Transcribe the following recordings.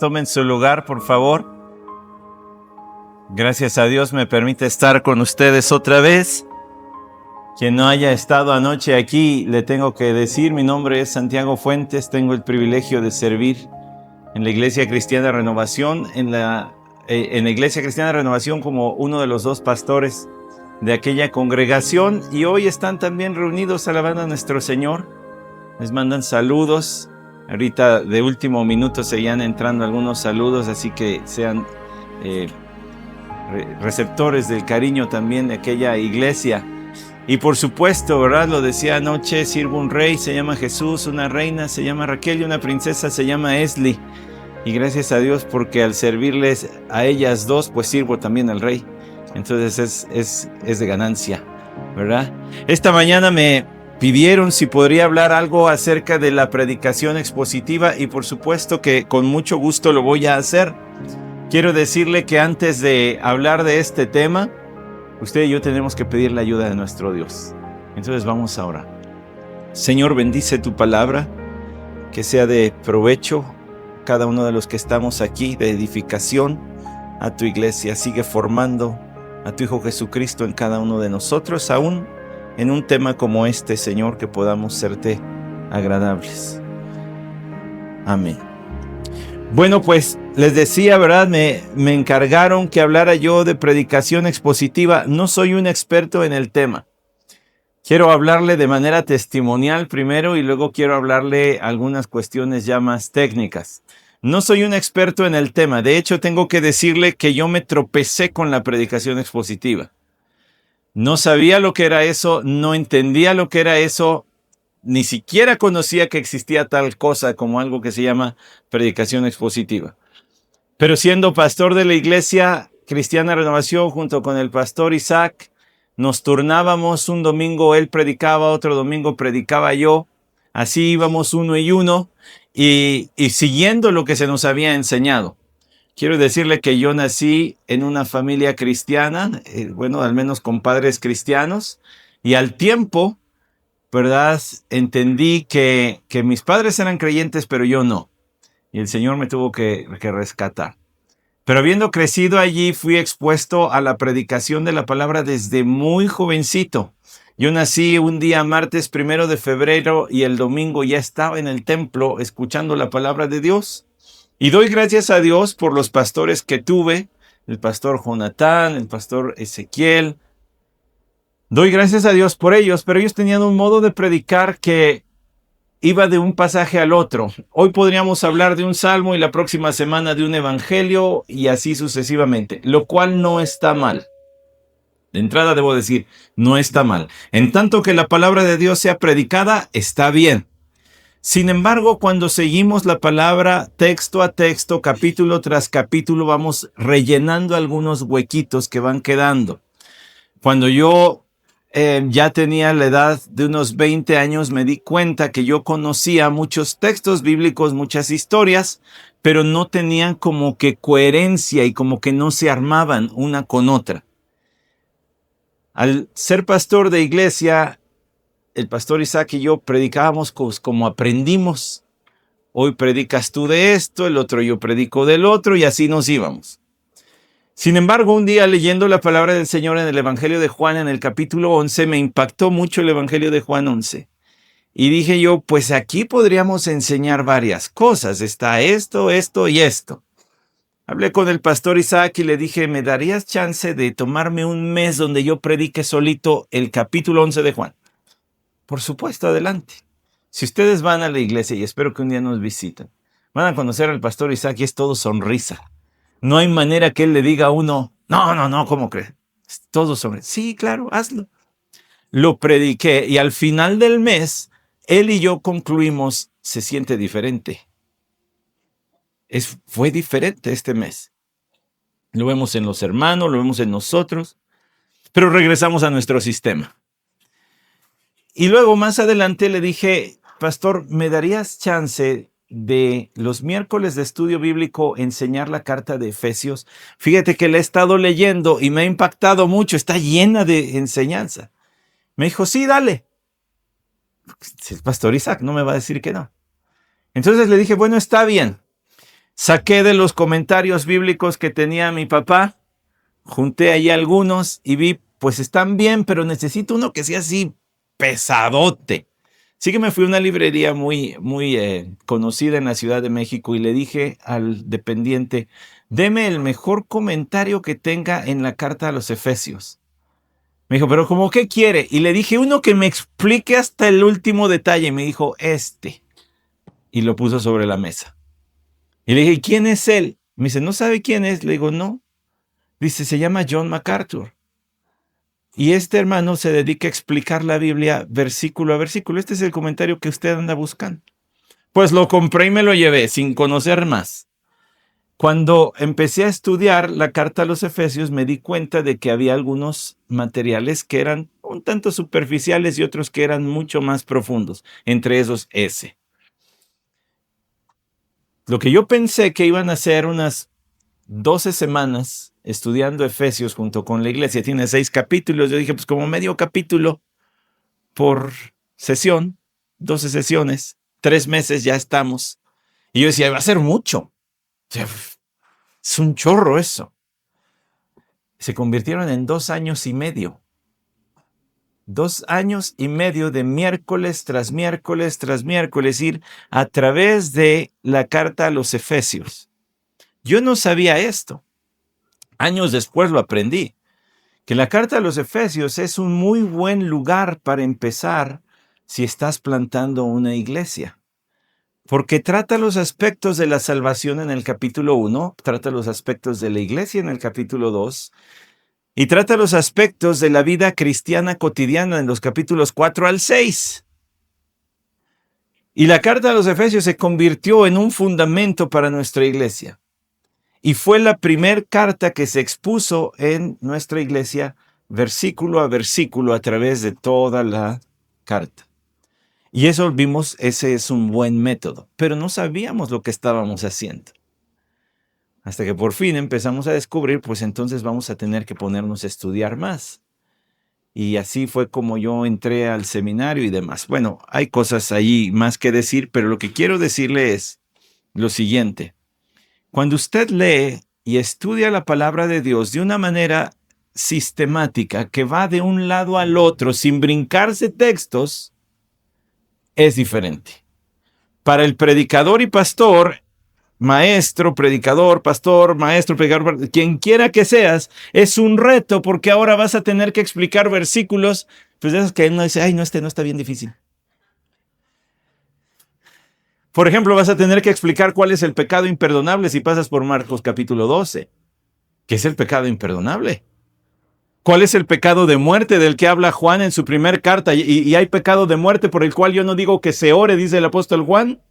Tomen su lugar, por favor. Gracias a Dios me permite estar con ustedes otra vez. Quien no haya estado anoche aquí, le tengo que decir, mi nombre es Santiago Fuentes, tengo el privilegio de servir en la Iglesia Cristiana Renovación, en la Iglesia Cristiana Renovación como uno de los 2 pastores de aquella congregación, y hoy están también reunidos alabando a nuestro Señor. Les mandan saludos. Ahorita de último minuto seguían entrando algunos saludos, así que sean receptores del cariño también de aquella iglesia. Y por supuesto, ¿verdad? Lo decía anoche, sirvo un rey, se llama Jesús, una reina se llama Raquel y una princesa se llama Esli. Y gracias a Dios porque al servirles a ellas 2, pues sirvo también al rey. Entonces es de ganancia, ¿verdad? Esta mañana me pidieron si podría hablar algo acerca de la predicación expositiva y por supuesto que con mucho gusto lo voy a hacer. Quiero decirle que antes de hablar de este tema, usted y yo tenemos que pedir la ayuda de nuestro Dios. Entonces vamos a orar. Señor, bendice tu palabra, que sea de provecho cada uno de los que estamos aquí, de edificación a tu iglesia. Sigue formando a tu Hijo Jesucristo en cada uno de nosotros, aún en un tema como este, Señor, que podamos serte agradables. Amén. Bueno, pues les decía, ¿verdad? Me encargaron que hablara yo de predicación expositiva. No soy un experto en el tema. Quiero hablarle de manera testimonial primero y luego quiero hablarle algunas cuestiones ya más técnicas. No soy un experto en el tema. De hecho, tengo que decirle que yo me tropecé con la predicación expositiva. No sabía lo que era eso, no entendía lo que era eso, ni siquiera conocía que existía tal cosa como algo que se llama predicación expositiva. Pero siendo pastor de la Iglesia Cristiana Renovación junto con el pastor Isaac, nos turnábamos, un domingo él predicaba, otro domingo predicaba yo, así íbamos uno y uno y siguiendo lo que se nos había enseñado. Quiero decirle que yo nací en una familia cristiana, bueno, al menos con padres cristianos, y al tiempo, ¿verdad? Entendí que mis padres eran creyentes, pero yo no. Y el Señor me tuvo que rescatar. Pero habiendo crecido allí, fui expuesto a la predicación de la palabra desde muy jovencito. Yo nací un día martes 1 de febrero y el domingo ya estaba en el templo escuchando la palabra de Dios. Y doy gracias a Dios por los pastores que tuve, el pastor Jonatán, el pastor Ezequiel. Doy gracias a Dios por ellos, pero ellos tenían un modo de predicar que iba de un pasaje al otro. Hoy podríamos hablar de un salmo y la próxima semana de un evangelio y así sucesivamente, lo cual no está mal. De entrada debo decir, no está mal. En tanto que la palabra de Dios sea predicada, está bien. Sin embargo, cuando seguimos la palabra texto a texto, capítulo tras capítulo, vamos rellenando algunos huequitos que van quedando. Cuando yo ya tenía la edad de unos 20 años, me di cuenta que yo conocía muchos textos bíblicos, muchas historias, pero no tenían como que coherencia y como que no se armaban una con otra. Al ser pastor de iglesia, el pastor Isaac y yo predicábamos como aprendimos. Hoy predicas tú de esto, el otro yo predico del otro y así nos íbamos. Sin embargo, un día leyendo la palabra del Señor en el Evangelio de Juan, en el capítulo 11, me impactó mucho el Evangelio de Juan 11. Y dije yo, pues aquí podríamos enseñar varias cosas. Está esto, esto y esto. Hablé con el pastor Isaac y le dije, ¿me darías chance de tomarme un mes donde yo predique solito el capítulo 11 de Juan? Por supuesto, adelante. Si ustedes van a la iglesia, y espero que un día nos visiten, van a conocer al pastor Isaac y es todo sonrisa. No hay manera que él le diga a uno, no, ¿cómo crees? Es todo sonrisa. Sí, claro, hazlo. Lo prediqué y al final del mes, él y yo concluimos, se siente diferente. Fue diferente este mes. Lo vemos en los hermanos, lo vemos en nosotros, pero regresamos a nuestro sistema. Y luego más adelante le dije, pastor, ¿me darías chance de los miércoles de estudio bíblico enseñar la carta de Efesios? Fíjate que la he estado leyendo y me ha impactado mucho, está llena de enseñanza. Me dijo, sí, dale. El pastor Isaac no me va a decir que no. Entonces le dije, bueno, está bien. Saqué de los comentarios bíblicos que tenía mi papá, junté ahí algunos y vi, pues están bien, pero necesito uno que sea así pesadote. Así que me fui a una librería muy conocida en la Ciudad de México y le dije al dependiente, deme el mejor comentario que tenga en la carta a los Efesios. Me dijo, pero ¿cómo qué quiere? Y le dije, uno que me explique hasta el último detalle. Me dijo, este. Y lo puso sobre la mesa. Y le dije, ¿quién es él? Me dice, ¿no sabe quién es? Le digo, no. Dice, se llama John MacArthur. Y este hermano se dedica a explicar la Biblia versículo a versículo. Este es el comentario que usted anda buscando. Pues lo compré y me lo llevé sin conocer más. Cuando empecé a estudiar la carta a los Efesios, me di cuenta de que había algunos materiales que eran un tanto superficiales y otros que eran mucho más profundos. Entre esos, ese. Lo que yo pensé que iban a ser unas 12 semanas estudiando Efesios junto con la iglesia, tiene 6 capítulos, yo dije, pues como medio capítulo por sesión, 12 sesiones, 3 meses ya estamos. Y yo decía, va a ser mucho. O sea, es un chorro eso. Se convirtieron en 2 años y medio. 2 años y medio de miércoles tras miércoles tras miércoles, ir a través de la carta a los Efesios. Yo no sabía esto. Años después lo aprendí. Que la carta a los Efesios es un muy buen lugar para empezar si estás plantando una iglesia. Porque trata los aspectos de la salvación en el capítulo 1, trata los aspectos de la iglesia en el capítulo 2, y trata los aspectos de la vida cristiana cotidiana en los capítulos 4 al 6. Y la carta a los Efesios se convirtió en un fundamento para nuestra iglesia. Y fue la primera carta que se expuso en nuestra iglesia versículo a versículo a través de toda la carta. Y eso vimos, ese es un buen método, pero no sabíamos lo que estábamos haciendo. Hasta que por fin empezamos a descubrir, pues entonces vamos a tener que ponernos a estudiar más. Y así fue como yo entré al seminario y demás. Bueno, hay cosas ahí más que decir, pero lo que quiero decirle es lo siguiente. Cuando usted lee y estudia la palabra de Dios de una manera sistemática, que va de un lado al otro sin brincarse textos, es diferente. Para el predicador y pastor, maestro, predicador, pastor, maestro, predicador, quien quiera que seas, es un reto porque ahora vas a tener que explicar versículos, pues de esos que uno dice, ay, no, este no está bien difícil. Por ejemplo, vas a tener que explicar cuál es el pecado imperdonable si pasas por Marcos capítulo 12. ¿Qué es el pecado imperdonable? ¿Cuál es el pecado de muerte del que habla Juan en su primer carta? Y hay pecado de muerte por el cual yo no digo que se ore, dice el apóstol Juan.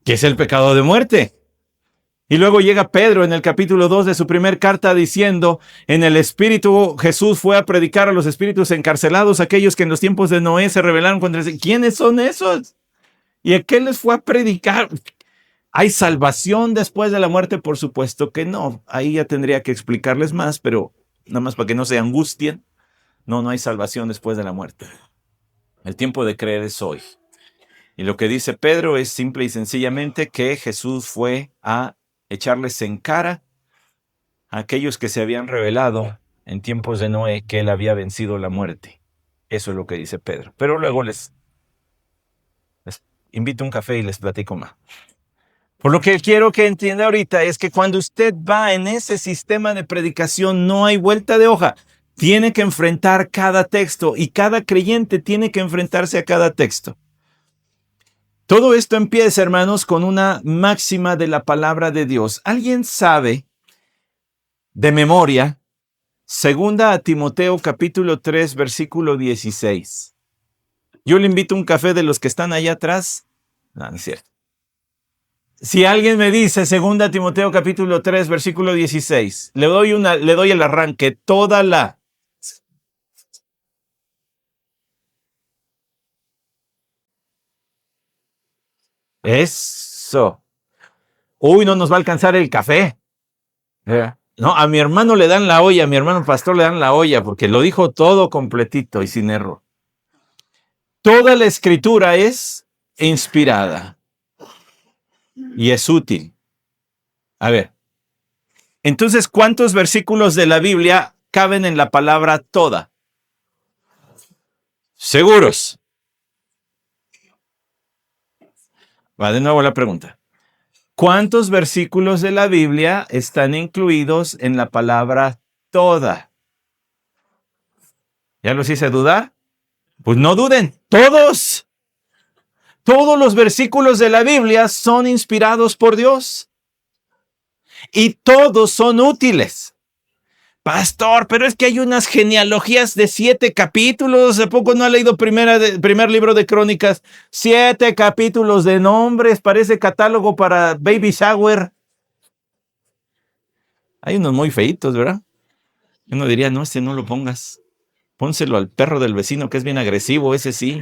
¿Qué es el pecado de muerte? Y luego llega Pedro en el capítulo 2 de su primer carta diciendo, en el Espíritu Jesús fue a predicar a los espíritus encarcelados, aquellos que en los tiempos de Noé se rebelaron contra él. ¿Quiénes son esos? ¿Y a qué les fue a predicar? ¿Hay salvación después de la muerte? Por supuesto que no. Ahí ya tendría que explicarles más, pero nada más para que no se angustien. No, no hay salvación después de la muerte. El tiempo de creer es hoy. Y lo que dice Pedro es simple y sencillamente que Jesús fue a echarles en cara a aquellos que se habían revelado en tiempos de Noé que él había vencido la muerte. Eso es lo que dice Pedro. Pero luego les invito a un café y les platico más. Por lo que quiero que entienda ahorita es que cuando usted va en ese sistema de predicación no hay vuelta de hoja. Tiene que enfrentar cada texto y cada creyente tiene que enfrentarse a cada texto. Todo esto empieza, hermanos, con una máxima de la palabra de Dios. ¿Alguien sabe de memoria? Segunda a Timoteo capítulo 3, versículo 16. Yo le invito a un café de los que están allá atrás. No, no es cierto. Si alguien me dice segunda a Timoteo capítulo 3, versículo 16, le doy el arranque, toda la... Eso. Uy, no nos va a alcanzar el café. No, a mi hermano le dan la olla, a mi hermano pastor le dan la olla, porque lo dijo todo completito y sin error. Toda la escritura es inspirada y es útil A ver, entonces, ¿cuántos versículos de la Biblia caben en la palabra toda? ¿Seguros? Va de nuevo la pregunta. ¿Cuántos versículos de la Biblia están incluidos en la palabra toda? ¿Ya los hice dudar? Pues no duden, todos. Todos los versículos de la Biblia son inspirados por Dios. Y todos son útiles. Pastor, pero es que hay unas genealogías de 7 capítulos. ¿De poco no ha leído primer libro de Crónicas? 7 capítulos de nombres. Parece catálogo para baby shower. Hay unos muy feitos, ¿verdad? Uno diría, no, este no lo pongas. Pónselo al perro del vecino que es bien agresivo, ese sí.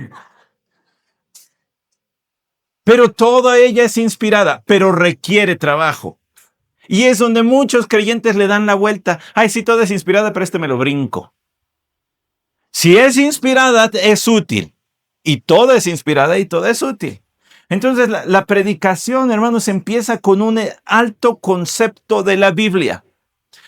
Pero toda ella es inspirada, pero requiere trabajo. Y es donde muchos creyentes le dan la vuelta. Ay, sí, toda es inspirada, pero me lo brinco. Si es inspirada, es útil. Y toda es inspirada y toda es útil. Entonces, la predicación, hermanos, empieza con un alto concepto de la Biblia.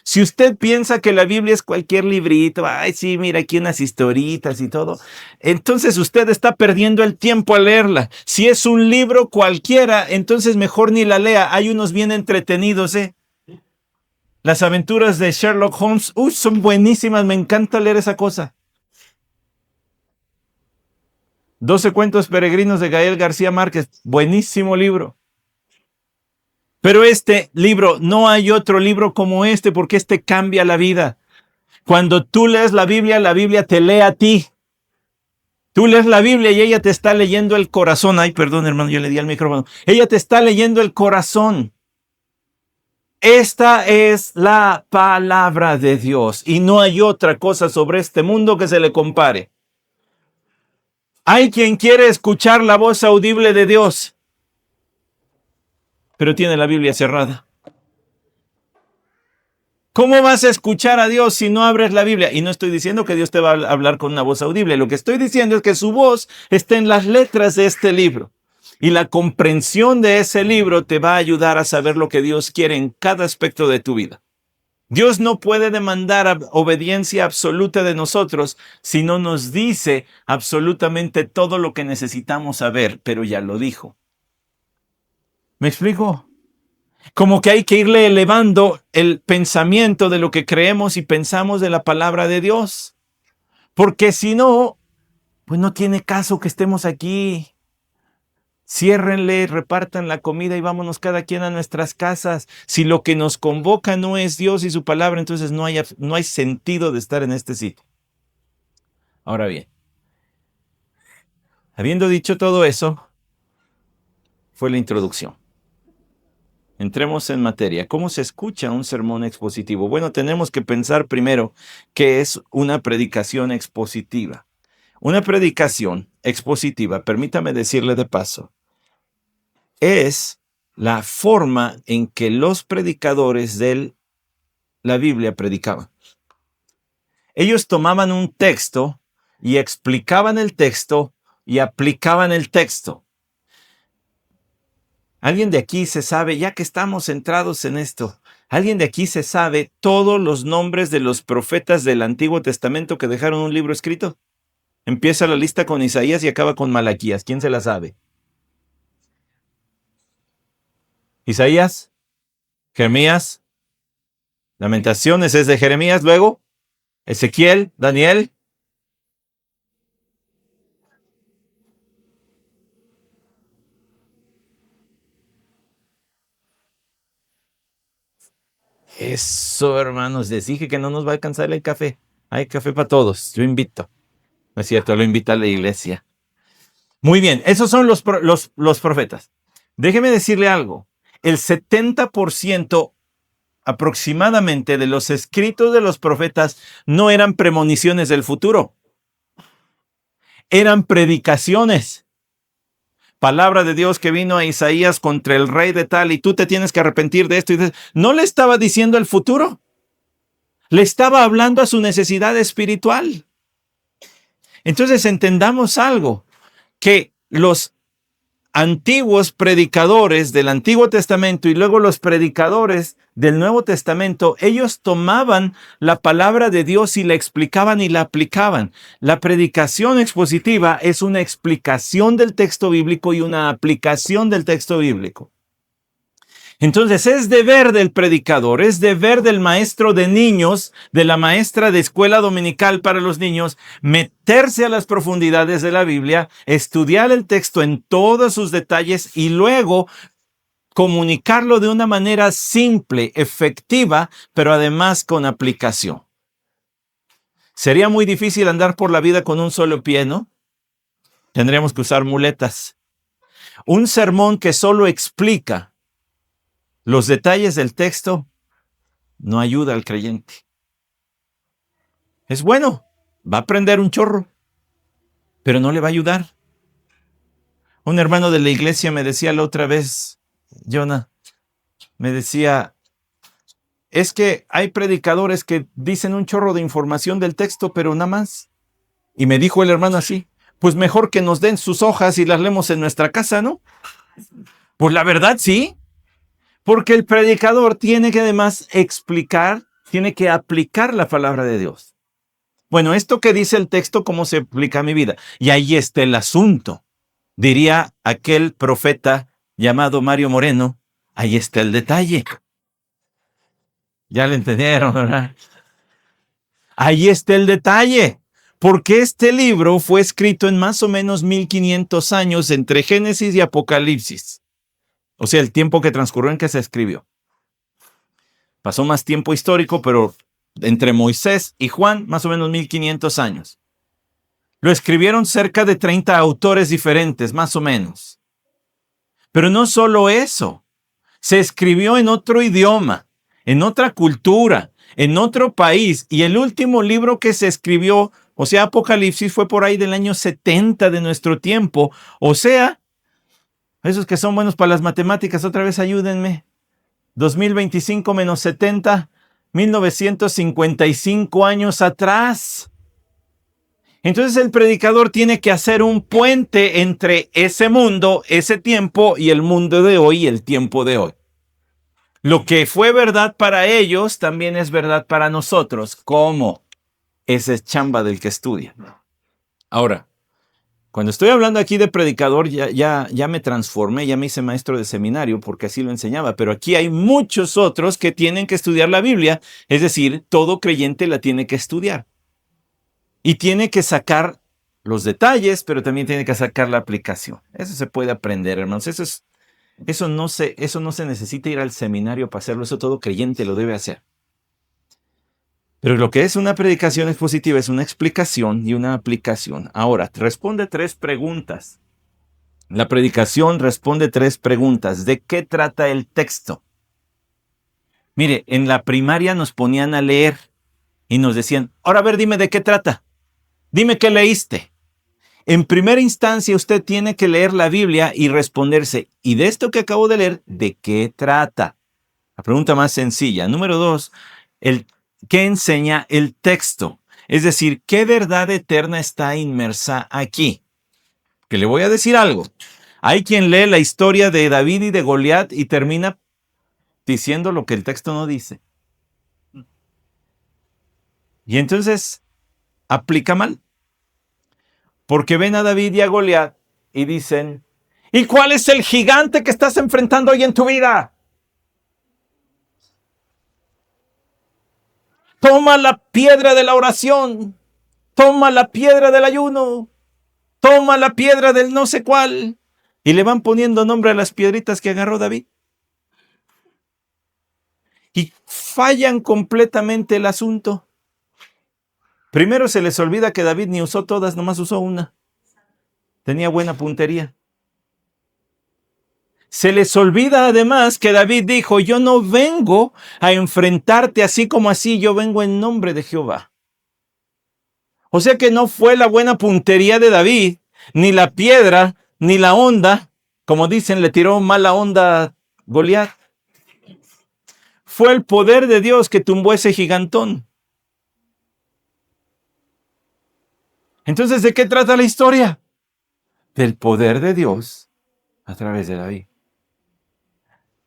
Si usted piensa que la Biblia es cualquier librito, ay, sí, mira aquí unas historitas y todo, entonces usted está perdiendo el tiempo al leerla. Si es un libro cualquiera, entonces mejor ni la lea. Hay unos bien entretenidos, ¿eh? Las aventuras de Sherlock Holmes, son buenísimas, me encanta leer esa cosa. 12 cuentos peregrinos de Gael García Márquez, buenísimo libro. Pero este libro, no hay otro libro como este, porque este cambia la vida. Cuando tú lees la Biblia te lee a ti. Tú lees la Biblia y ella te está leyendo el corazón. Ay, perdón, hermano, yo le di al micrófono. Ella te está leyendo el corazón. Esta es la palabra de Dios y no hay otra cosa sobre este mundo que se le compare. Hay quien quiere escuchar la voz audible de Dios, pero tiene la Biblia cerrada. ¿Cómo vas a escuchar a Dios si no abres la Biblia? Y no estoy diciendo que Dios te va a hablar con una voz audible. Lo que estoy diciendo es que su voz está en las letras de este libro. Y la comprensión de ese libro te va a ayudar a saber lo que Dios quiere en cada aspecto de tu vida. Dios no puede demandar obediencia absoluta de nosotros si no nos dice absolutamente todo lo que necesitamos saber, pero ya lo dijo. ¿Me explico? Como que hay que irle elevando el pensamiento de lo que creemos y pensamos de la palabra de Dios. Porque si no, pues no tiene caso que estemos aquí. Ciérrenle, repartan la comida y vámonos cada quien a nuestras casas. Si lo que nos convoca no es Dios y su palabra, entonces no hay sentido de estar en este sitio. Ahora bien, habiendo dicho todo eso, fue la introducción. Entremos en materia. ¿Cómo se escucha un sermón expositivo? Bueno, tenemos que pensar primero qué es una predicación expositiva. Una predicación expositiva, permítame decirle de paso, es la forma en que los predicadores de la Biblia predicaban. Ellos tomaban un texto y explicaban el texto y aplicaban el texto. ¿Alguien de aquí se sabe, ya que estamos centrados en esto, alguien de aquí se sabe todos los nombres de los profetas del Antiguo Testamento que dejaron un libro escrito? Empieza la lista con Isaías y acaba con Malaquías. ¿Quién se la sabe? Isaías, Jeremías, Lamentaciones es de Jeremías, luego Ezequiel, Daniel. Eso, hermanos, les dije que no nos va a alcanzar el café. Hay café para todos, yo invito. No es cierto, lo invita a la iglesia. Muy bien, esos son los profetas. Déjeme decirle algo. El 70% aproximadamente de los escritos de los profetas no eran premoniciones del futuro. Eran predicaciones. Palabra de Dios que vino a Isaías contra el rey de tal y tú te tienes que arrepentir de esto. No le estaba diciendo el futuro. Le estaba hablando a su necesidad espiritual. Entonces entendamos algo, que los antiguos predicadores del Antiguo Testamento y luego los predicadores del Nuevo Testamento, ellos tomaban la palabra de Dios y la explicaban y la aplicaban. La predicación expositiva es una explicación del texto bíblico y una aplicación del texto bíblico. Entonces es deber del predicador, es deber del maestro de niños, de la maestra de escuela dominical para los niños, meterse a las profundidades de la Biblia, estudiar el texto en todos sus detalles y luego comunicarlo de una manera simple, efectiva, pero además con aplicación. Sería muy difícil andar por la vida con un solo pie, ¿no? Tendríamos que usar muletas. Un sermón que solo explica los detalles del texto no ayuda al creyente. Es bueno, va a aprender un chorro, pero no le va a ayudar. Un hermano de la iglesia me decía la otra vez, Jonah, me decía, es que hay predicadores que dicen un chorro de información del texto, pero nada más. Y me dijo el hermano así, pues mejor que nos den sus hojas y las leemos en nuestra casa, ¿no? Pues la verdad sí. Porque el predicador tiene que además explicar, tiene que aplicar la palabra de Dios. Bueno, esto que dice el texto, ¿cómo se aplica a mi vida? Y ahí está el asunto. Diría aquel profeta llamado Mario Moreno, ahí está el detalle. Ya lo entendieron, ¿verdad? Ahí está el detalle. Porque este libro fue escrito en más o menos 1500 años entre Génesis y Apocalipsis. O sea, el tiempo que transcurrió en que se escribió. Pasó más tiempo histórico, pero entre Moisés y Juan, más o menos 1500 años. Lo escribieron cerca de 30 autores diferentes, más o menos. Pero no solo eso. Se escribió en otro idioma, en otra cultura, en otro país. Y el último libro que se escribió, o sea, Apocalipsis, fue por ahí del año 70 de nuestro tiempo. O sea, esos que son buenos para las matemáticas, otra vez ayúdenme. 2025 menos 70, 1955 años atrás. Entonces el predicador tiene que hacer un puente entre ese mundo, ese tiempo y el mundo de hoy y el tiempo de hoy. Lo que fue verdad para ellos también es verdad para nosotros. ¿Cómo? Esa es chamba del que estudia. Ahora, cuando estoy hablando aquí de predicador, ya me transformé, ya me hice maestro de seminario porque así lo enseñaba, pero aquí hay muchos otros que tienen que estudiar la Biblia, es decir, todo creyente la tiene que estudiar. Y tiene que sacar los detalles, pero también tiene que sacar la aplicación. Eso se puede aprender, hermanos. Eso no se necesita ir al seminario para hacerlo, eso todo creyente lo debe hacer. Pero lo que es una predicación expositiva es una explicación y una aplicación. Ahora, responde 3 preguntas. La predicación responde 3 preguntas. ¿De qué trata el texto? Mire, en la primaria nos ponían a leer y nos decían, ahora a ver, dime de qué trata. Dime qué leíste. En primera instancia, usted tiene que leer la Biblia y responderse, ¿y de esto que acabo de leer, de qué trata? La pregunta más sencilla. Número 2, ¿qué enseña el texto? Es decir, ¿qué verdad eterna está inmersa aquí? Que le voy a decir algo. Hay quien lee la historia de David y de Goliat y termina diciendo lo que el texto no dice. Y entonces aplica mal. Porque ven a David y a Goliat y dicen, ¿y cuál es el gigante que estás enfrentando hoy en tu vida? Toma la piedra de la oración, toma la piedra del ayuno, toma la piedra del no sé cuál. Y le van poniendo nombre a las piedritas que agarró David. Y fallan completamente el asunto. Primero se les olvida que David ni usó todas, nomás usó una. Tenía buena puntería. Se les olvida además que David dijo, yo no vengo a enfrentarte así como así, yo vengo en nombre de Jehová. O sea que no fue la buena puntería de David, ni la piedra, ni la onda, como dicen, le tiró mala onda a Goliat. Fue el poder de Dios que tumbó ese gigantón. Entonces, ¿de qué trata la historia? Del poder de Dios A través de David.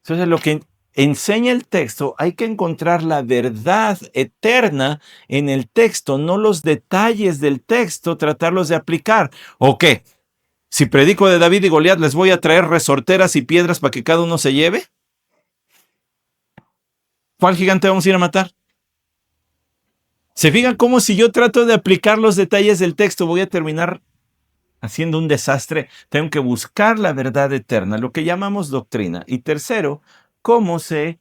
Entonces, lo que enseña el texto, hay que encontrar la verdad eterna en el texto, no los detalles del texto, tratarlos de aplicar. ¿O qué? Si predico de David y Goliat, ¿les voy a traer resorteras y piedras para que cada uno se lleve? ¿Cuál gigante vamos a ir a matar? Se fijan cómo si yo trato de aplicar los detalles del texto, voy a terminar haciendo un desastre. Tengo que buscar la verdad eterna, lo que llamamos doctrina. Y tercero, ¿cómo se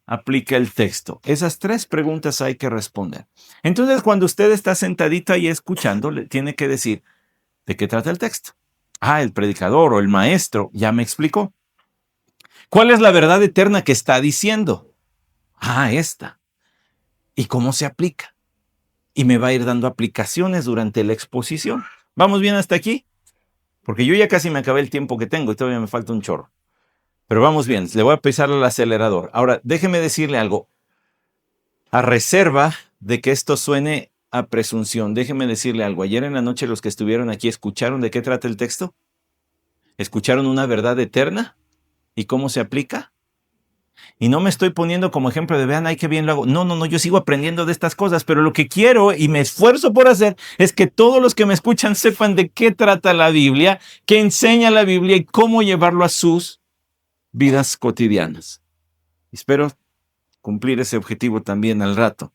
aplica el texto? Esas tres preguntas hay que responder. Entonces, cuando usted está sentadito ahí escuchando, le tiene que decir, ¿de qué trata el texto? Ah, el predicador o el maestro ya me explicó. ¿Cuál es la verdad eterna que está diciendo? Ah, esta. ¿Y cómo se aplica? Y me va a ir dando aplicaciones durante la exposición. ¿Vamos bien hasta aquí? Porque yo ya casi me acabé el tiempo que tengo y todavía me falta un chorro. Pero vamos bien, le voy a pisar al acelerador. Ahora, déjeme decirle algo. A reserva de que esto suene a presunción, déjeme decirle algo. Ayer en la noche los que estuvieron aquí, ¿escucharon de qué trata el texto? ¿Escucharon una verdad eterna? ¿Y cómo se aplica? Y no me estoy poniendo como ejemplo de vean, ay, qué bien lo hago. No, no, no, yo sigo aprendiendo de estas cosas, pero lo que quiero y me esfuerzo por hacer es que todos los que me escuchan sepan de qué trata la Biblia, qué enseña la Biblia y cómo llevarlo a sus vidas cotidianas. Espero cumplir ese objetivo también al rato.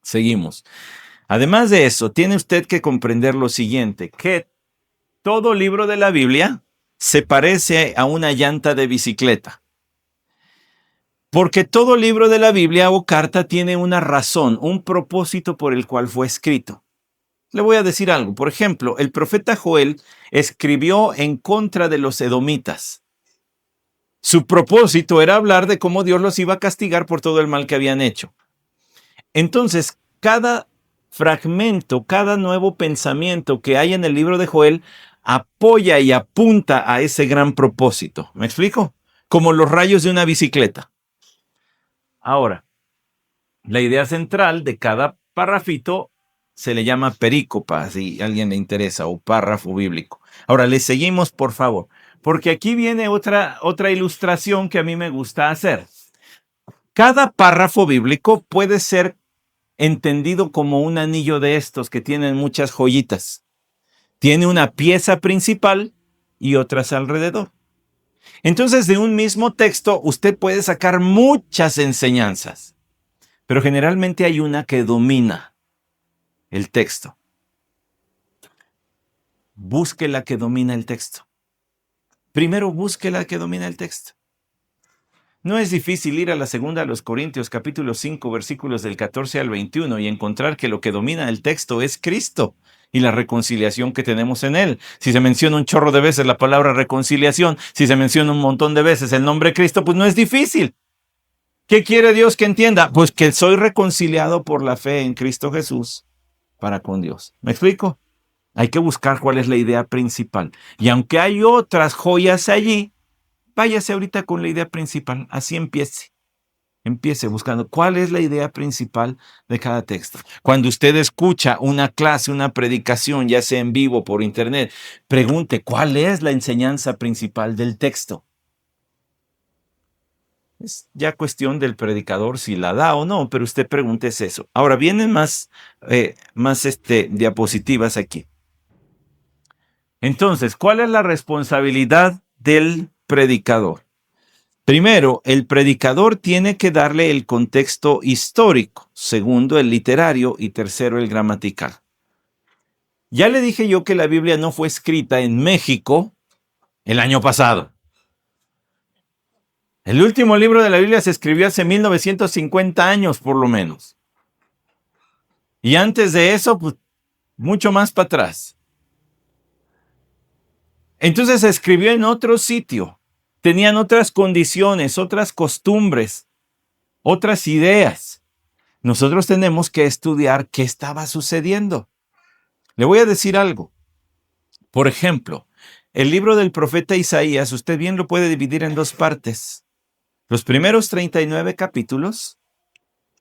Seguimos. Además de eso, tiene usted que comprender lo siguiente, que todo libro de la Biblia se parece a una llanta de bicicleta. Porque todo libro de la Biblia o carta tiene una razón, un propósito por el cual fue escrito. Le voy a decir algo. Por ejemplo, el profeta Joel escribió en contra de los edomitas. Su propósito era hablar de cómo Dios los iba a castigar por todo el mal que habían hecho. Entonces, cada fragmento, cada nuevo pensamiento que hay en el libro de Joel apoya y apunta a ese gran propósito. ¿Me explico? Como los rayos de una bicicleta. Ahora, la idea central de cada párrafito se le llama perícopa, si a alguien le interesa, o párrafo bíblico. Ahora, le seguimos, por favor, porque aquí viene otra ilustración que a mí me gusta hacer. Cada párrafo bíblico puede ser entendido como un anillo de estos que tienen muchas joyitas. Tiene una pieza principal y otras alrededor. Entonces, de un mismo texto, usted puede sacar muchas enseñanzas, pero generalmente hay una que domina el texto. Busque la que domina el texto. Primero busque la que domina el texto. No es difícil ir a la segunda de los Corintios, capítulo 5, versículos del 14 al 21 y encontrar que lo que domina el texto es Cristo y la reconciliación que tenemos en Él. Si se menciona un chorro de veces la palabra reconciliación, si se menciona un montón de veces el nombre Cristo, pues no es difícil. ¿Qué quiere Dios que entienda? Pues que soy reconciliado por la fe en Cristo Jesús para con Dios. ¿Me explico? Hay que buscar cuál es la idea principal. Y aunque hay otras joyas allí, váyase ahorita con la idea principal. Así empiece. Empiece buscando cuál es la idea principal de cada texto. Cuando usted escucha una clase, una predicación, ya sea en vivo o por internet, pregunte cuál es la enseñanza principal del texto. Es ya cuestión del predicador si la da o no, pero usted pregúntese eso. Ahora vienen más diapositivas aquí. Entonces, ¿cuál es la responsabilidad del predicador? Primero, el predicador tiene que darle el contexto histórico. Segundo, el literario. Y tercero, el gramatical. Ya le dije yo que la Biblia no fue escrita en México el año pasado. El último libro de la Biblia se escribió hace 1950 años, por lo menos. Y antes de eso, pues, mucho más para atrás. Entonces se escribió en otro sitio. Tenían otras condiciones, otras costumbres, otras ideas. Nosotros tenemos que estudiar qué estaba sucediendo. Le voy a decir algo. Por ejemplo, el libro del profeta Isaías, usted bien lo puede dividir en dos partes. Los primeros 39 capítulos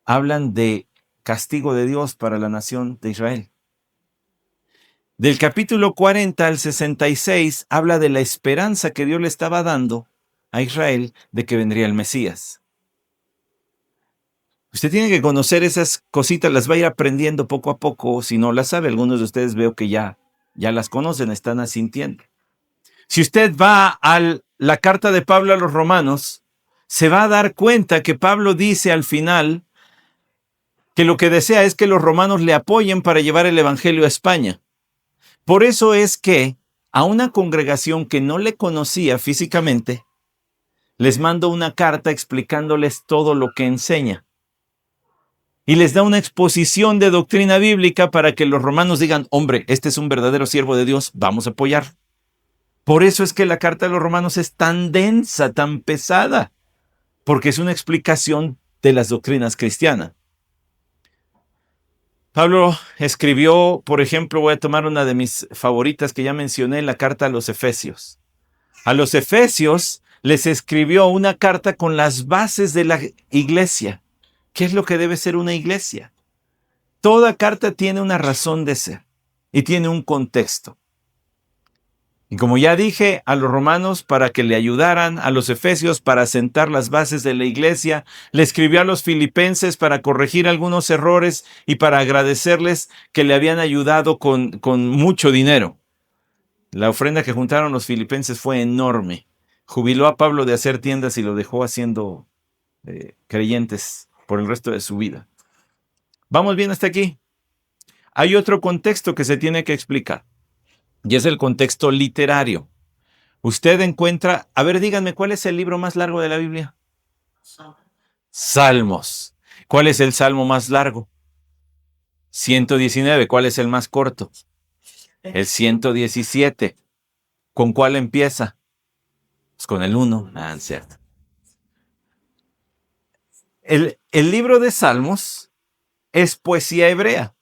hablan de castigo de Dios para la nación de Israel. Del capítulo 40 al 66 habla de la esperanza que Dios le estaba dando a Israel de que vendría el Mesías. Usted tiene que conocer esas cositas, las va a ir aprendiendo poco a poco. Si no las sabe, algunos de ustedes veo que ya las conocen, están asintiendo. Si usted va a la carta de Pablo a los romanos, se va a dar cuenta que Pablo dice al final que lo que desea es que los romanos le apoyen para llevar el evangelio a España. Por eso es que a una congregación que no le conocía físicamente, les manda una carta explicándoles todo lo que enseña. Y les da una exposición de doctrina bíblica para que los romanos digan, hombre, este es un verdadero siervo de Dios, vamos a apoyar. Por eso es que la carta de los romanos es tan densa, tan pesada, porque es una explicación de las doctrinas cristianas. Pablo escribió, por ejemplo, voy a tomar una de mis favoritas que ya mencioné, la carta a los Efesios. A los Efesios les escribió una carta con las bases de la iglesia. ¿Qué es lo que debe ser una iglesia? Toda carta tiene una razón de ser y tiene un contexto. Y como ya dije, a los romanos para que le ayudaran, a los efesios para sentar las bases de la iglesia, le escribió a los filipenses para corregir algunos errores y para agradecerles que le habían ayudado con mucho dinero. La ofrenda que juntaron los filipenses fue enorme. Jubiló a Pablo de hacer tiendas y lo dejó haciendo creyentes por el resto de su vida. ¿Vamos bien hasta aquí? Hay otro contexto que se tiene que explicar. Y es el contexto literario. Usted encuentra, a ver, díganme, ¿cuál es el libro más largo de la Biblia? Salmos. ¿Cuál es el salmo más largo? 119. ¿Cuál es el más corto? El 117. ¿Con cuál empieza? Pues con el 1. Cierto. El libro de Salmos es poesía hebrea.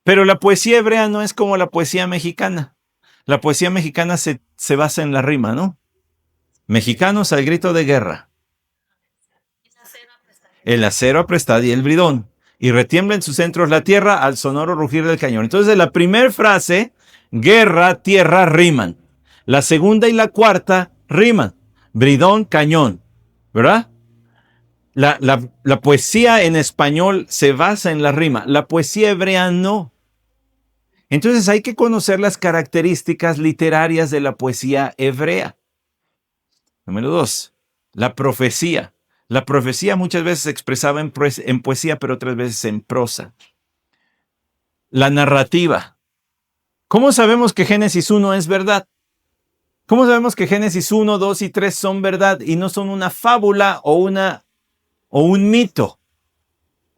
Pero la poesía hebrea no es como la poesía mexicana. La poesía mexicana se basa en la rima, ¿no? Mexicanos al grito de guerra. El acero aprestad y el bridón. Y retiembla en sus centros la tierra al sonoro rugir del cañón. Entonces, la primera frase, guerra, tierra, riman. La segunda y la cuarta riman. Bridón, cañón. ¿Verdad? La poesía en español se basa en la rima. La poesía hebrea no. Entonces hay que conocer las características literarias de la poesía hebrea. Número 2, la profecía. La profecía muchas veces se expresaba en poesía, pero otras veces en prosa. La narrativa. ¿Cómo sabemos que Génesis 1 es verdad? ¿Cómo sabemos que Génesis 1, 2 y 3 son verdad y no son una fábula o un mito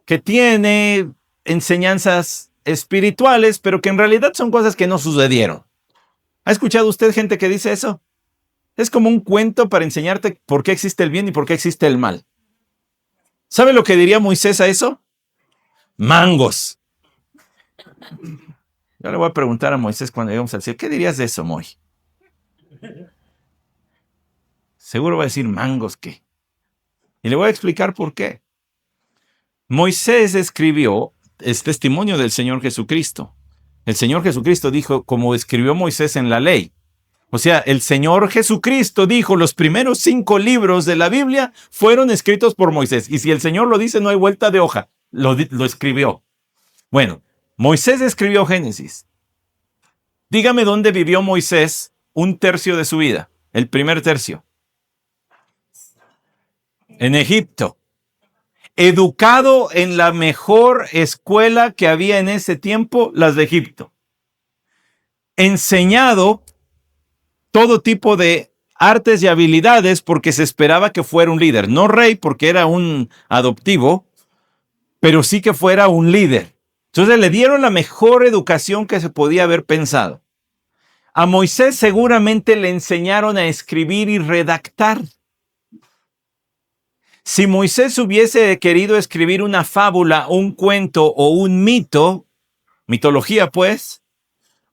que tiene enseñanzas espirituales, pero que en realidad son cosas que no sucedieron? ¿Ha escuchado usted gente que dice eso? Es como un cuento para enseñarte por qué existe el bien y por qué existe el mal. ¿Sabe lo que diría Moisés a eso? Mangos. Yo le voy a preguntar a Moisés cuando lleguemos al cielo, ¿qué dirías de eso, Moy? Seguro va a decir mangos, ¿qué? Y le voy a explicar por qué. Moisés escribió, es testimonio del Señor Jesucristo. El Señor Jesucristo dijo, como escribió Moisés en la ley. O sea, el Señor Jesucristo dijo, los primeros 5 libros de la Biblia fueron escritos por Moisés. Y si el Señor lo dice, no hay vuelta de hoja. Lo escribió. Bueno, Moisés escribió Génesis. Dígame dónde vivió Moisés un tercio de su vida. El primer tercio. En Egipto. Educado en la mejor escuela que había en ese tiempo, las de Egipto. Enseñado todo tipo de artes y habilidades porque se esperaba que fuera un líder. No rey porque era un adoptivo, pero sí que fuera un líder. Entonces le dieron la mejor educación que se podía haber pensado. A Moisés seguramente le enseñaron a escribir y redactar. Si Moisés hubiese querido escribir una fábula, un cuento o un mito, mitología pues,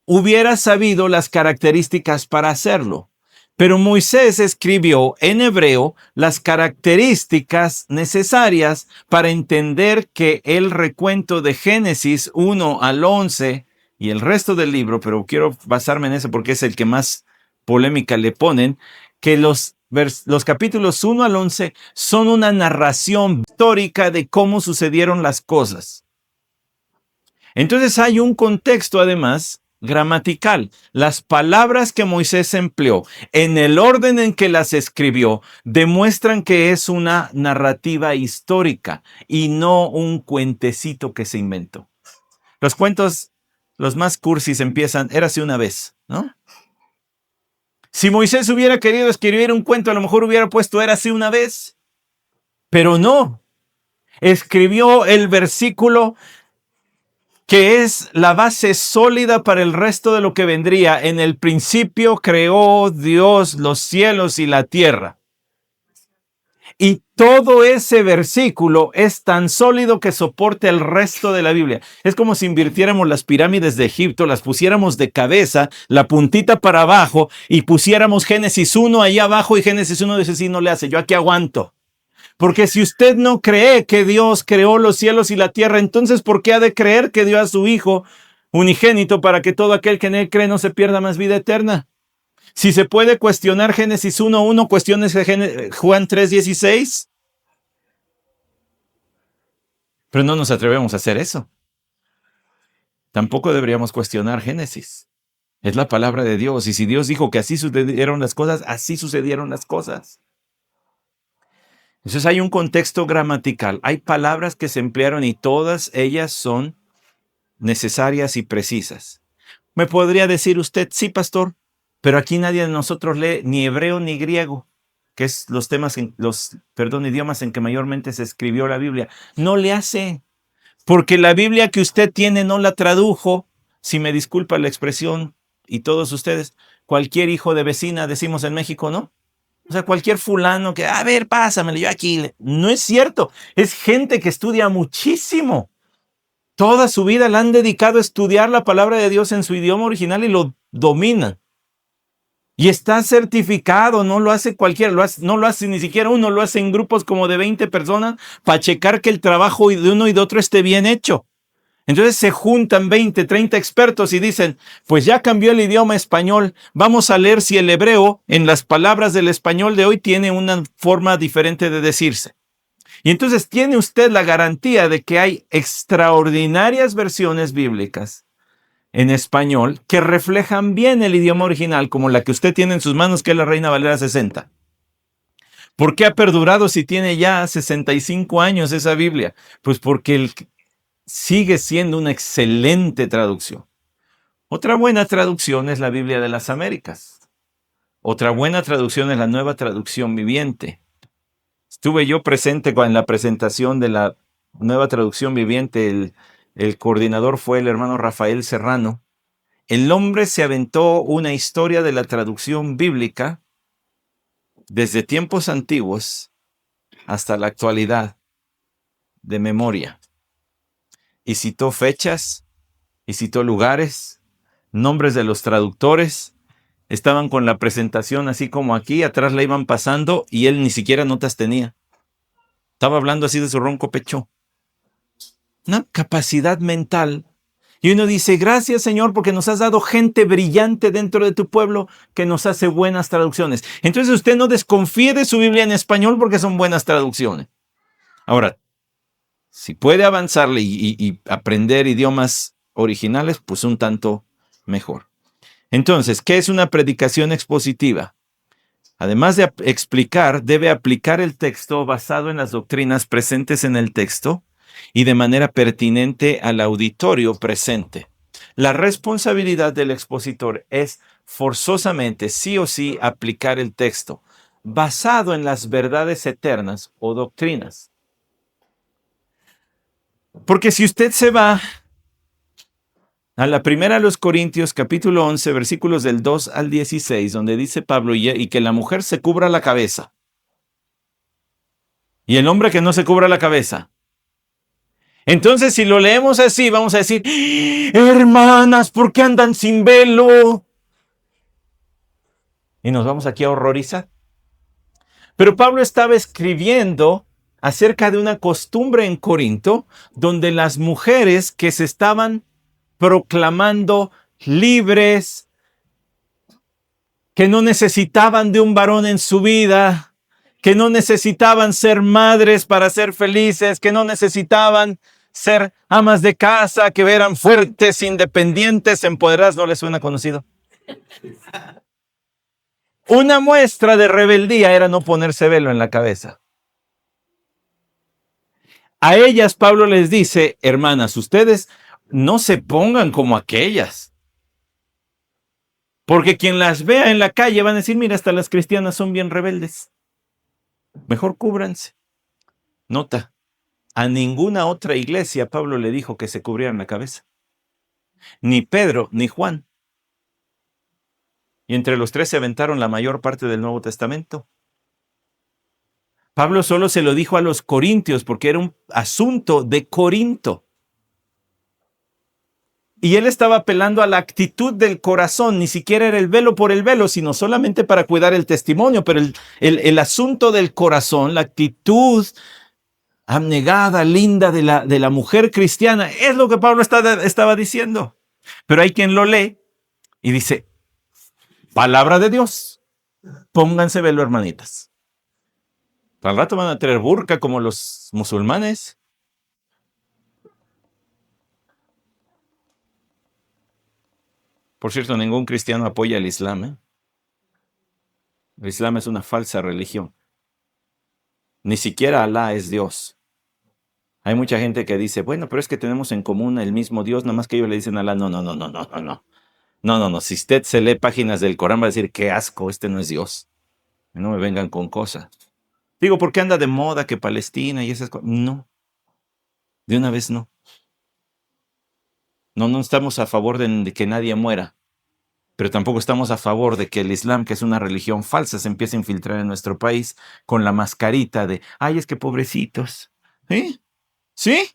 hubiera sabido las características para hacerlo. Pero Moisés escribió en hebreo las características necesarias para entender que el recuento de Génesis 1 al 11 y el resto del libro, pero quiero basarme en eso porque es el que más polémica le ponen, que los capítulos 1 al 11 son una narración histórica de cómo sucedieron las cosas. Entonces hay un contexto además gramatical. Las palabras que Moisés empleó en el orden en que las escribió demuestran que es una narrativa histórica y no un cuentecito que se inventó. Los cuentos, los más cursis empiezan, érase una vez, ¿no? Si Moisés hubiera querido escribir un cuento, a lo mejor hubiera puesto érase una vez, pero no. Escribió el versículo que es la base sólida para el resto de lo que vendría. En el principio creó Dios los cielos y la tierra. Y todo ese versículo es tan sólido que soporta el resto de la Biblia. Es como si invirtiéramos las pirámides de Egipto, las pusiéramos de cabeza, la puntita para abajo, y pusiéramos Génesis 1 ahí abajo, y Génesis 1 dice, sí, no le hace, yo aquí aguanto. Porque si usted no cree que Dios creó los cielos y la tierra, entonces ¿por qué ha de creer que dio a su Hijo unigénito para que todo aquel que en él cree no se pierda más vida eterna? Si se puede cuestionar Génesis 1:1, cuestiones Juan 3:16. Pero no nos atrevemos a hacer eso. Tampoco deberíamos cuestionar Génesis. Es la palabra de Dios. Y si Dios dijo que así sucedieron las cosas, así sucedieron las cosas. Entonces hay un contexto gramatical. Hay palabras que se emplearon y todas ellas son necesarias y precisas. Me podría decir usted, sí, pastor, pero aquí nadie de nosotros lee ni hebreo ni griego, que es idiomas en que mayormente se escribió la Biblia. No le hace, porque la Biblia que usted tiene no la tradujo, si me disculpa la expresión, y todos ustedes, cualquier hijo de vecina, decimos en México, ¿no? O sea, cualquier fulano que, a ver, pásamelo, yo aquí. No es cierto, es gente que estudia muchísimo. Toda su vida la han dedicado a estudiar la palabra de Dios en su idioma original y lo dominan. Y está certificado, no lo hace cualquiera, no lo hace ni siquiera uno, lo hace en grupos como de 20 personas para checar que el trabajo de uno y de otro esté bien hecho. Entonces se juntan 20, 30 expertos y dicen, pues ya cambió el idioma español, vamos a leer si el hebreo en las palabras del español de hoy tiene una forma diferente de decirse. Y entonces tiene usted la garantía de que hay extraordinarias versiones bíblicas en español que reflejan bien el idioma original, como la que usted tiene en sus manos, que es la Reina Valera 60. ¿Por qué ha perdurado si tiene ya 65 años esa Biblia? Pues porque sigue siendo una excelente traducción. Otra buena traducción es la Biblia de las Américas. Otra buena traducción es la Nueva Traducción Viviente. Estuve yo presente en la presentación de la Nueva Traducción Viviente. El coordinador fue el hermano Rafael Serrano. El hombre se aventó una historia de la traducción bíblica desde tiempos antiguos hasta la actualidad de memoria. Y citó fechas, y citó lugares, nombres de los traductores. Estaban con la presentación así como aquí, atrás la iban pasando y él ni siquiera notas tenía. Estaba hablando así de su ronco pecho. Una capacidad mental. Y uno dice, gracias Señor porque nos has dado gente brillante dentro de tu pueblo que nos hace buenas traducciones. Entonces usted no desconfíe de su Biblia en español porque son buenas traducciones. Ahora, si puede avanzarle y aprender idiomas originales, pues un tanto mejor. Entonces, ¿qué es una predicación expositiva? Además de explicar, debe aplicar el texto basado en las doctrinas presentes en el texto y de manera pertinente al auditorio presente. La responsabilidad del expositor es forzosamente, sí o sí, aplicar el texto basado en las verdades eternas o doctrinas. Porque si usted se va a la primera de los Corintios, capítulo 11, versículos del 2 al 16, donde dice Pablo, y que la mujer se cubra la cabeza, y el hombre que no se cubra la cabeza. Entonces, si lo leemos así, vamos a decir, hermanas, ¿por qué andan sin velo? Y nos vamos aquí a horrorizar. Pero Pablo estaba escribiendo acerca de una costumbre en Corinto, donde las mujeres que se estaban proclamando libres, que no necesitaban de un varón en su vida, que no necesitaban ser madres para ser felices, que no necesitaban ser amas de casa, que eran fuertes, independientes, empoderadas. ¿No les suena conocido? Una muestra de rebeldía era no ponerse velo en la cabeza. A ellas Pablo les dice, hermanas, ustedes no se pongan como aquellas. Porque quien las vea en la calle van a decir, mira, hasta las cristianas son bien rebeldes. Mejor cúbranse. Nota, a ninguna otra iglesia Pablo le dijo que se cubrieran la cabeza. Ni Pedro, ni Juan. Y entre los tres se aventaron la mayor parte del Nuevo Testamento. Pablo solo se lo dijo a los corintios porque era un asunto de Corinto. Y él estaba apelando a la actitud del corazón, ni siquiera era el velo por el velo, sino solamente para cuidar el testimonio. Pero el asunto del corazón, la actitud abnegada, linda de la mujer cristiana, es lo que Pablo estaba diciendo. Pero hay quien lo lee y dice, palabra de Dios, pónganse velo, hermanitas. Al rato van a tener burka como los musulmanes. Por cierto, ningún cristiano apoya el Islam, ¿eh? El Islam es una falsa religión. Ni siquiera Alá es Dios. Hay mucha gente que dice, bueno, pero es que tenemos en común el mismo Dios, nada más que ellos le dicen a Alá, no. No. Si usted se lee páginas del Corán va a decir, qué asco, este no es Dios. No me vengan con cosas. Digo, ¿por qué anda de moda que Palestina y esas cosas? No. De una vez no. No estamos a favor de que nadie muera. Pero tampoco estamos a favor de que el Islam, que es una religión falsa, se empiece a infiltrar en nuestro país con la mascarita de, ay, es que pobrecitos. ¿Sí? ¿Sí?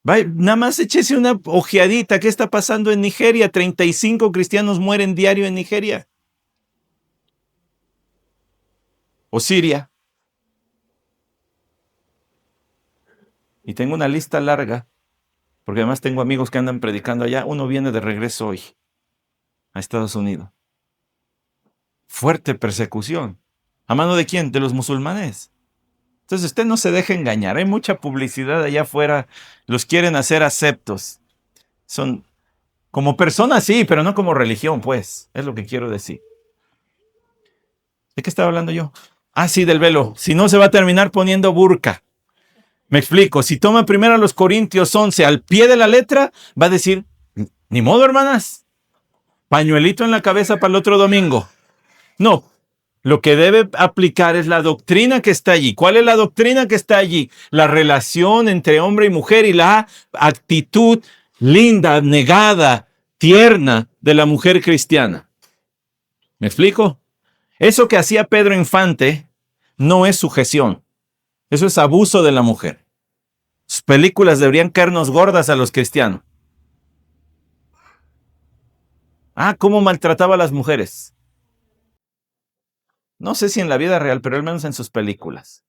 Nada más échese una ojeadita. ¿Qué está pasando en Nigeria? 35 cristianos mueren diario en Nigeria. O Siria. Y tengo una lista larga, porque además tengo amigos que andan predicando allá. Uno viene de regreso hoy a Estados Unidos. Fuerte persecución. ¿A mano de quién? De los musulmanes. Entonces usted no se deje engañar. Hay mucha publicidad allá afuera. Los quieren hacer aceptos. Son como personas, sí, pero no como religión, pues. Es lo que quiero decir. ¿De qué estaba hablando yo? Ah, sí, del velo. Si no, se va a terminar poniendo burka. Me explico. Si toma primero a los Corintios 11 al pie de la letra, va a decir, ni modo, hermanas. Pañuelito en la cabeza para el otro domingo. No. Lo que debe aplicar es la doctrina que está allí. ¿Cuál es la doctrina que está allí? La relación entre hombre y mujer y la actitud linda, abnegada, tierna de la mujer cristiana. ¿Me explico? Eso que hacía Pedro Infante no es sujeción. Eso es abuso de la mujer. Sus películas deberían caernos gordas a los cristianos. Ah, cómo maltrataba a las mujeres. No sé si en la vida real, pero al menos en sus películas.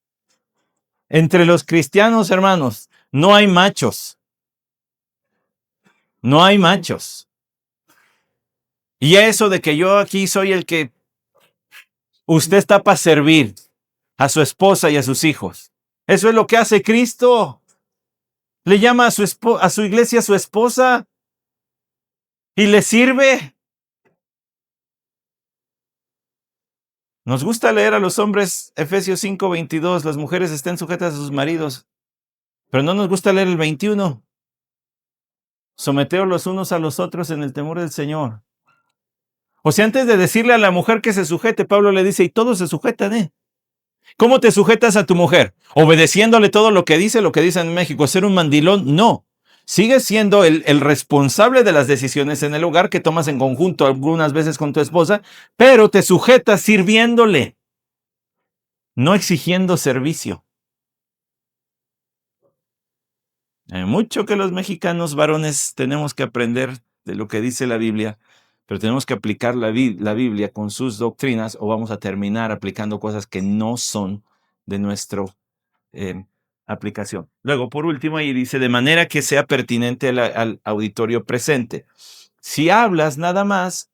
Entre los cristianos, hermanos, no hay machos. No hay machos. Y eso de que yo aquí soy el que usted está para servir a su esposa y a sus hijos. Eso es lo que hace Cristo. Le llama a su iglesia su esposa y le sirve. Nos gusta leer a los hombres Efesios 5:22, las mujeres estén sujetas a sus maridos, pero no nos gusta leer el 21. Someteos los unos a los otros en el temor del Señor. O sea, antes de decirle a la mujer que se sujete, Pablo le dice, y todos se sujetan, ¿eh? ¿Cómo te sujetas a tu mujer? ¿Obedeciéndole todo lo que dice en México? ¿Ser un mandilón? No. Sigues siendo el responsable de las decisiones en el hogar que tomas en conjunto algunas veces con tu esposa, pero te sujetas sirviéndole, no exigiendo servicio. Hay mucho que los mexicanos varones tenemos que aprender de lo que dice la Biblia, pero tenemos que aplicar la Biblia con sus doctrinas o vamos a terminar aplicando cosas que no son de nuestro aplicación. Luego, por último, ahí dice, de manera que sea pertinente al auditorio presente. Si hablas nada más,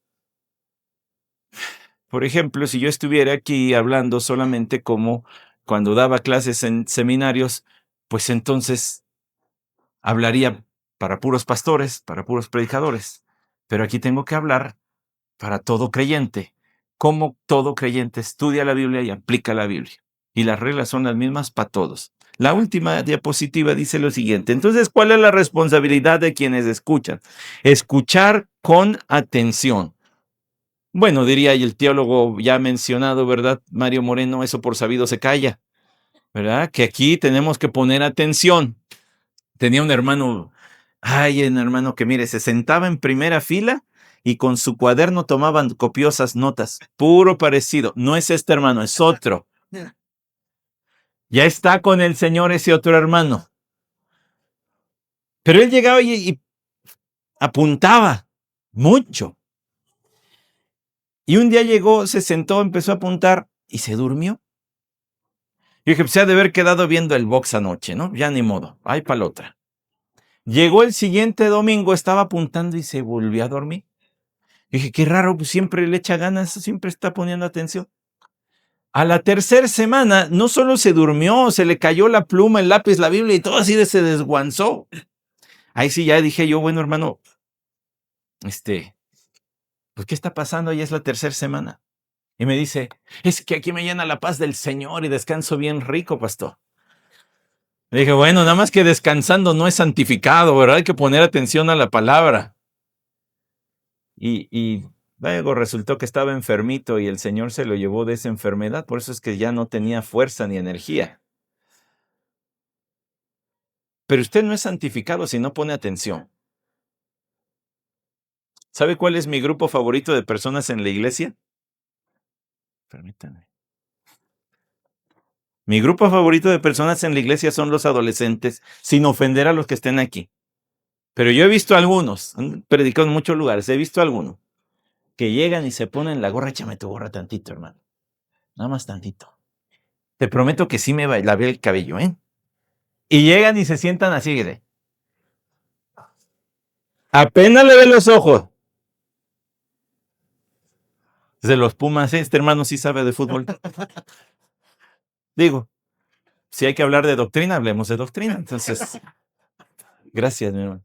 por ejemplo, si yo estuviera aquí hablando solamente como cuando daba clases en seminarios, pues entonces hablaría para puros pastores, para puros predicadores. Pero aquí tengo que hablar para todo creyente. Como todo creyente estudia la Biblia y aplica la Biblia. Y las reglas son las mismas para todos. La última diapositiva dice lo siguiente. Entonces, ¿cuál es la responsabilidad de quienes escuchan? Escuchar con atención. Bueno, diría y el teólogo ya mencionado, ¿verdad? Mario Moreno, eso por sabido se calla, ¿verdad? Que aquí tenemos que poner atención. Tenía un hermano que mire, se sentaba en primera fila y con su cuaderno tomaban copiosas notas. Puro parecido. No es este hermano, es otro. Ya está con el Señor ese otro hermano. Pero él llegaba y apuntaba mucho. Y un día llegó, se sentó, empezó a apuntar y se durmió. Yo dije, se ha de haber quedado viendo el box anoche, ¿no? Ya ni modo, ahí para la otra. Llegó el siguiente domingo, estaba apuntando y se volvió a dormir. Dije, qué raro, pues siempre le echa ganas, siempre está poniendo atención. A la tercera semana, no solo se durmió, se le cayó la pluma, el lápiz, la Biblia y todo así se desguanzó. Ahí sí ya dije yo, bueno, hermano, pues ¿qué está pasando? Ya es la tercera semana. Y me dice, es que aquí me llena la paz del Señor y descanso bien rico, pastor. Le dije, bueno, nada más que descansando no es santificado, ¿verdad? Hay que poner atención a la palabra. Y luego resultó que estaba enfermito y el Señor se lo llevó de esa enfermedad, por eso es que ya no tenía fuerza ni energía. Pero usted no es santificado si no pone atención. ¿Sabe cuál es mi grupo favorito de personas en la iglesia? Permítanme. Mi grupo favorito de personas en la iglesia son los adolescentes, sin ofender a los que estén aquí. Pero yo he visto algunos, han predicado en muchos lugares, he visto algunos que llegan y se ponen la gorra, échame tu gorra tantito, hermano. Nada más tantito. Te prometo que sí me lavé el cabello, ¿eh? Y llegan y se sientan así, de. Apenas le ven los ojos. De los Pumas, este hermano sí sabe de fútbol. Digo, si hay que hablar de doctrina, hablemos de doctrina. Entonces, gracias, mi hermano.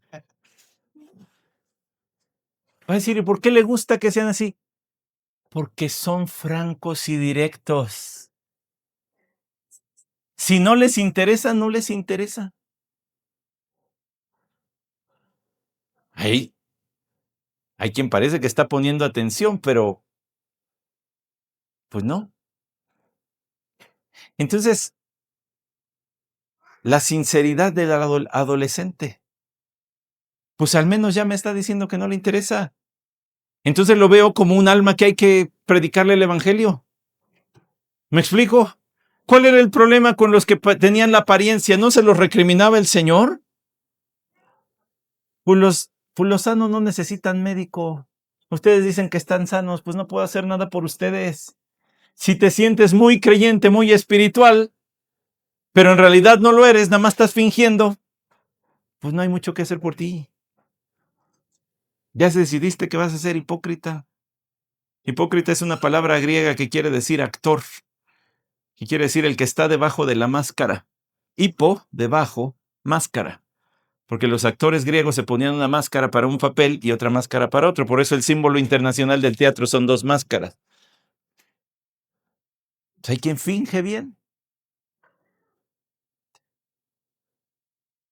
Va a decir, ¿y por qué le gusta que sean así? Porque son francos y directos. Si no les interesa, no les interesa. Hay quien parece que está poniendo atención, pero pues no. Entonces, la sinceridad del adolescente, pues al menos ya me está diciendo que no le interesa. Entonces lo veo como un alma que hay que predicarle el evangelio. ¿Me explico? ¿Cuál era el problema con los que tenían la apariencia? ¿No se los recriminaba el Señor? Pues los sanos no necesitan médico. Ustedes dicen que están sanos, pues no puedo hacer nada por ustedes. Si te sientes muy creyente, muy espiritual, pero en realidad no lo eres, nada más estás fingiendo, pues no hay mucho que hacer por ti. Ya decidiste que vas a ser hipócrita. Hipócrita es una palabra griega que quiere decir actor, que quiere decir el que está debajo de la máscara. Hipo, debajo, máscara. Porque los actores griegos se ponían una máscara para un papel y otra máscara para otro. Por eso el símbolo internacional del teatro son dos máscaras. Hay quien finge bien,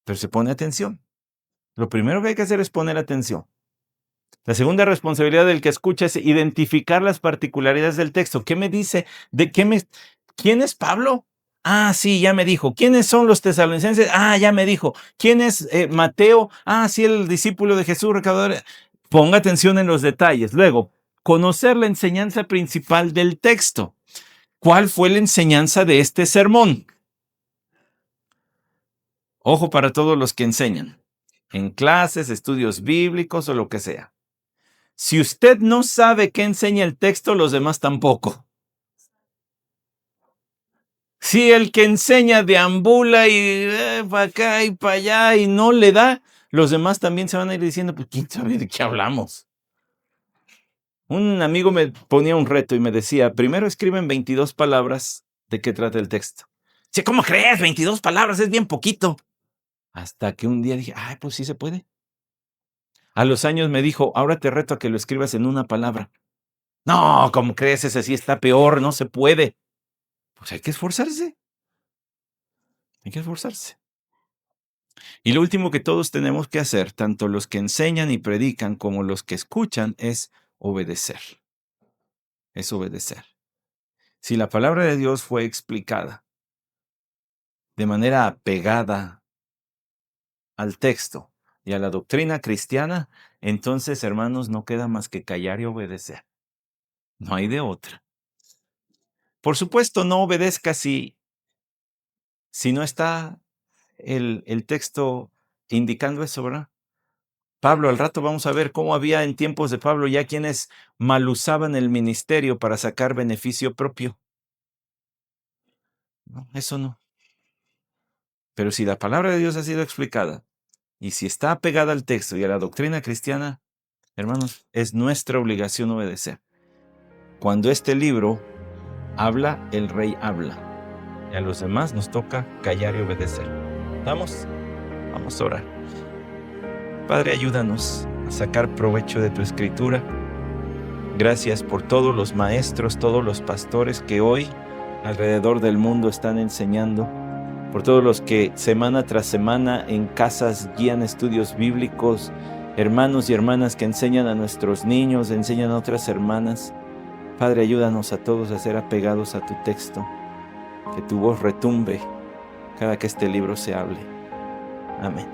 pero se pone atención. Lo primero que hay que hacer es poner atención. La segunda responsabilidad del que escucha es identificar las particularidades del texto. ¿Qué me dice? ¿Quién es Pablo? Ah, sí, ya me dijo. ¿Quiénes son los tesalonicenses? Ah, ya me dijo. ¿Quién es Mateo? Ah, sí, el discípulo de Jesús, recaudador. Ponga atención en los detalles. Luego, conocer la enseñanza principal del texto. ¿Cuál fue la enseñanza de este sermón? Ojo para todos los que enseñan, en clases, estudios bíblicos o lo que sea. Si usted no sabe qué enseña el texto, los demás tampoco. Si el que enseña deambula y para acá y para allá y no le da, los demás también se van a ir diciendo, pues quién sabe de qué hablamos. Un amigo me ponía un reto y me decía, primero escriben 22 palabras de qué trata el texto. Dice, ¿cómo crees? 22 palabras es bien poquito. Hasta que un día dije, ay, pues sí se puede. A los años me dijo, ahora te reto a que lo escribas en una palabra. No, ¿cómo crees? Ese sí está peor, no se puede. Pues hay que esforzarse. Hay que esforzarse. Y lo último que todos tenemos que hacer, tanto los que enseñan y predican como los que escuchan, es obedecer. Es obedecer. Si la palabra de Dios fue explicada de manera apegada al texto y a la doctrina cristiana, entonces, hermanos, no queda más que callar y obedecer. No hay de otra. Por supuesto, no obedezca si no está el texto indicando eso, ¿verdad? Pablo, al rato vamos a ver cómo había en tiempos de Pablo ya quienes mal usaban el ministerio para sacar beneficio propio. No, eso no. Pero si la palabra de Dios ha sido explicada y si está apegada al texto y a la doctrina cristiana, hermanos, es nuestra obligación obedecer. Cuando este libro habla, el rey habla. Y a los demás nos toca callar y obedecer. ¿Vamos? Vamos a orar. Padre, ayúdanos a sacar provecho de tu escritura. Gracias por todos los maestros, todos los pastores que hoy alrededor del mundo están enseñando, por todos los que semana tras semana en casas guían estudios bíblicos, hermanos y hermanas que enseñan a nuestros niños, enseñan a otras hermanas. Padre, ayúdanos a todos a ser apegados a tu texto, que tu voz retumbe cada que este libro se hable. Amén.